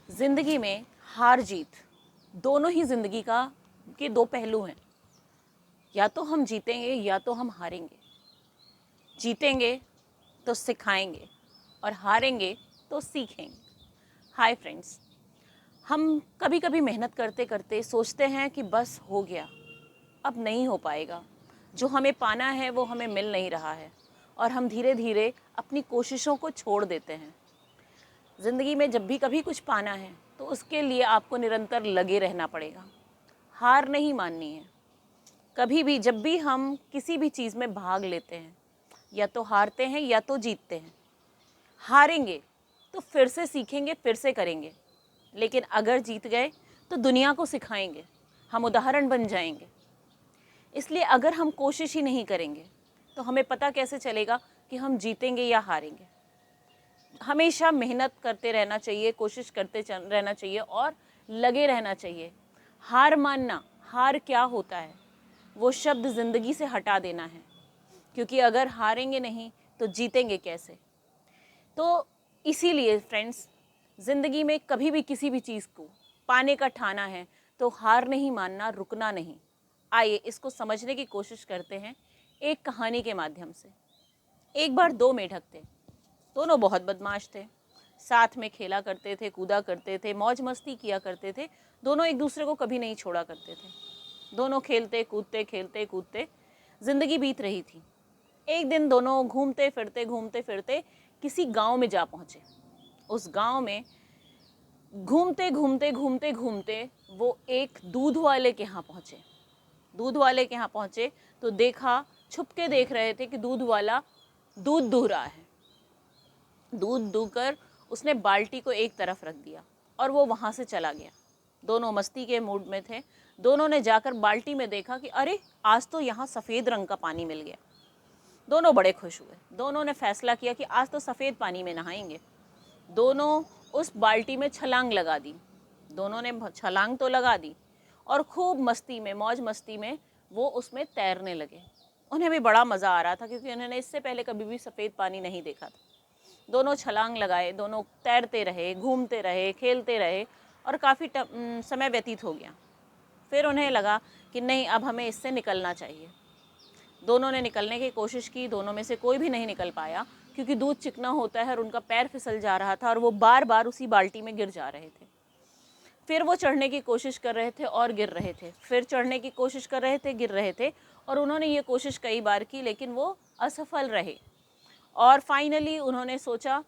ज़िंदगी में हार जीत दोनों ही ज़िंदगी का के दो पहलू हैं। या तो हम जीतेंगे या तो हम हारेंगे। जीतेंगे तो सिखाएंगे और हारेंगे तो सीखेंगे। हाय फ्रेंड्स, हम कभी कभी मेहनत करते करते सोचते हैं कि बस हो गया, अब नहीं हो पाएगा, जो हमें पाना है वो हमें मिल नहीं रहा है और हम धीरे धीरे अपनी कोशिशों को छोड़ देते हैं। ज़िंदगी में जब भी कभी कुछ पाना है तो उसके लिए आपको निरंतर लगे रहना पड़ेगा, हार नहीं माननी है। कभी भी जब भी हम किसी भी चीज़ में भाग लेते हैं, या तो हारते हैं या तो जीतते हैं। हारेंगे तो फिर से सीखेंगे, फिर से करेंगे, लेकिन अगर जीत गए तो दुनिया को सिखाएंगे, हम उदाहरण बन जाएंगे। इसलिए अगर हम कोशिश ही नहीं करेंगे तो हमें पता कैसे चलेगा कि हम जीतेंगे या हारेंगे। हमेशा मेहनत करते रहना चाहिए, कोशिश करते रहना चाहिए और लगे रहना चाहिए। हार मानना, हार क्या होता है, वो शब्द ज़िंदगी से हटा देना है, क्योंकि अगर हारेंगे नहीं तो जीतेंगे कैसे। तो इसीलिए फ्रेंड्स, ज़िंदगी में कभी भी किसी भी चीज़ को पाने का ठाना है तो हार नहीं मानना, रुकना नहीं। आइए इसको समझने की कोशिश करते हैं एक कहानी के माध्यम से। एक बार दो मेढक थे, दोनों बहुत बदमाश थे। साथ में खेला करते थे, कूदा करते थे, मौज मस्ती किया करते थे। दोनों एक दूसरे को कभी नहीं छोड़ा करते थे। दोनों खेलते कूदते ज़िंदगी बीत रही थी। एक दिन दोनों घूमते फिरते किसी गांव में जा पहुँचे। उस गांव में घूमते वो एक दूध वाले के यहाँ पहुँचे। दूध वाले के यहाँ पहुँचे तो देखा, छुप के देख रहे थे कि दूध वाला दूध दूह रहा है। दूध दूहकर उसने बाल्टी को एक तरफ रख दिया और वो वहाँ से चला गया। दोनों मस्ती के मूड में थे। दोनों ने जाकर बाल्टी में देखा कि अरे, आज तो यहाँ सफ़ेद रंग का पानी मिल गया। दोनों बड़े खुश हुए। दोनों ने फैसला किया कि आज तो सफ़ेद पानी में नहाएंगे। दोनों उस बाल्टी में छलांग लगा दी। दोनों ने छलांग तो लगा दी और खूब मस्ती में, मौज मस्ती में वो उसमें तैरने लगे। उन्हें भी बड़ा मज़ा आ रहा था, क्योंकि उन्होंने इससे पहले कभी भी सफ़ेद पानी नहीं देखा था। दोनों छलांग लगाए, दोनों तैरते रहे, घूमते रहे, खेलते रहे और काफ़ी समय व्यतीत हो गया। फिर उन्हें लगा कि नहीं, अब हमें इससे निकलना चाहिए। दोनों ने निकलने की कोशिश की। दोनों में से कोई भी नहीं निकल पाया, क्योंकि दूध चिकना होता है और उनका पैर फिसल जा रहा था और वो बार बार उसी बाल्टी में गिर जा रहे थे। फिर वो चढ़ने की कोशिश कर रहे थे और गिर रहे थे, फिर चढ़ने की कोशिश कर रहे थे, गिर रहे थे। और उन्होंने ये कोशिश कई बार की, लेकिन वो असफल रहे। और फाइनली उन्होंने सोचा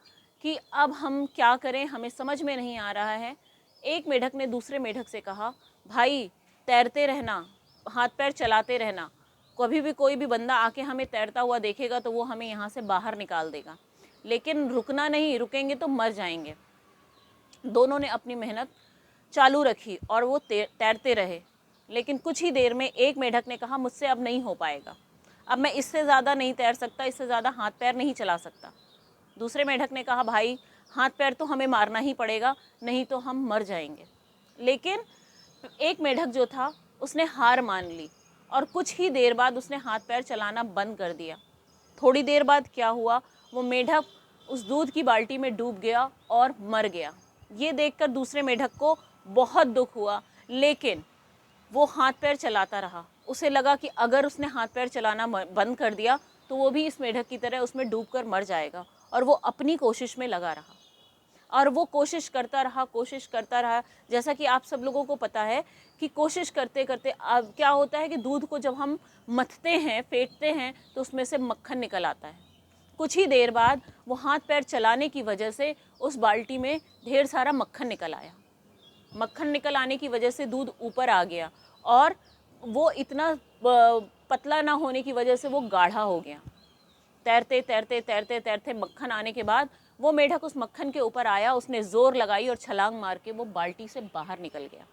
कि अब हम क्या करें, हमें समझ में नहीं आ रहा है। एक मेढक ने दूसरे मेढक से कहा, भाई तैरते रहना, हाथ पैर चलाते रहना, कभी भी कोई भी बंदा आके हमें तैरता हुआ देखेगा तो वो हमें यहाँ से बाहर निकाल देगा, लेकिन रुकना नहीं, रुकेंगे तो मर जाएंगे। दोनों ने अपनी मेहनत चालू रखी और वो तैरते रहे। लेकिन कुछ ही देर में एक मेढक ने कहा, मुझसे अब नहीं हो पाएगा, अब मैं इससे ज़्यादा नहीं तैर सकता, इससे ज़्यादा हाथ पैर नहीं चला सकता। दूसरे मेढक ने कहा, भाई हाथ पैर तो हमें मारना ही पड़ेगा, नहीं तो हम मर जाएंगे। लेकिन एक मेढक जो था उसने हार मान ली और कुछ ही देर बाद उसने हाथ पैर चलाना बंद कर दिया। थोड़ी देर बाद क्या हुआ, वो मेढक उस दूध की बाल्टी में डूब गया और मर गया। ये देखकर दूसरे मेढक को बहुत दुख हुआ, लेकिन वो हाथ पैर चलाता रहा। उसे लगा कि अगर उसने हाथ पैर चलाना बंद कर दिया तो वो भी इस मेढक की तरह उसमें डूबकर मर जाएगा। और वो अपनी कोशिश में लगा रहा और वो कोशिश करता रहा। जैसा कि आप सब लोगों को पता है कि कोशिश करते करते अब क्या होता है कि दूध को जब हम मथते हैं, फेंटते हैं, तो उसमें से मक्खन निकल आता है। कुछ ही देर बाद वो हाथ पैर चलाने की वजह से उस बाल्टी में ढेर सारा मक्खन निकल आया। मक्खन निकल आने की वजह से दूध ऊपर आ गया और वो इतना पतला ना होने की वजह से वो गाढ़ा हो गया। तैरते मक्खन आने के बाद वो मेढक उस मक्खन के ऊपर आया, उसने ज़ोर लगाई और छलांग मार के वो बाल्टी से बाहर निकल गया।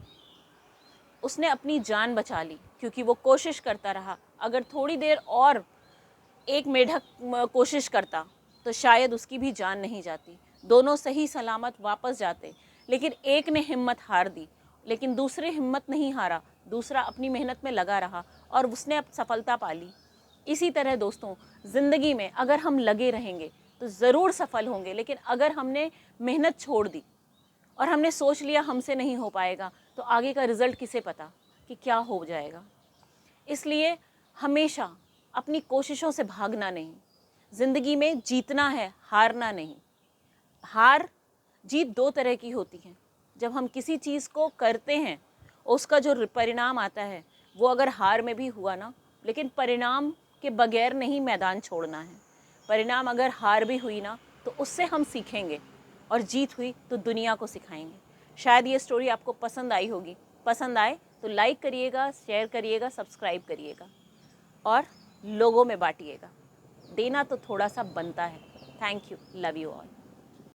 उसने अपनी जान बचा ली, क्योंकि वो कोशिश करता रहा। अगर थोड़ी देर और एक मेढक कोशिश करता तो शायद उसकी भी जान नहीं जाती, दोनों सही सलामत वापस जाते। लेकिन एक ने हिम्मत हार दी, लेकिन दूसरे हिम्मत नहीं हारा। दूसरा अपनी मेहनत में लगा रहा और उसने अब सफलता पा ली। इसी तरह दोस्तों, ज़िंदगी में अगर हम लगे रहेंगे तो ज़रूर सफल होंगे, लेकिन अगर हमने मेहनत छोड़ दी और हमने सोच लिया हमसे नहीं हो पाएगा, तो आगे का रिज़ल्ट किसे पता कि क्या हो जाएगा। इसलिए हमेशा अपनी कोशिशों से भागना नहीं, ज़िंदगी में जीतना है, हारना नहीं। हार जीत दो तरह की होती है। जब हम किसी चीज़ को करते हैं, उसका जो परिणाम आता है वो अगर हार में भी हुआ ना, लेकिन परिणाम के बगैर नहीं मैदान छोड़ना है। परिणाम अगर हार भी हुई ना, तो उससे हम सीखेंगे, और जीत हुई तो दुनिया को सिखाएंगे। शायद ये स्टोरी आपको पसंद आई होगी। पसंद आए तो लाइक करिएगा, शेयर करिएगा, सब्सक्राइब करिएगा और लोगों में बांटिएगा। देना तो थोड़ा सा बनता है। Thank you, love you all.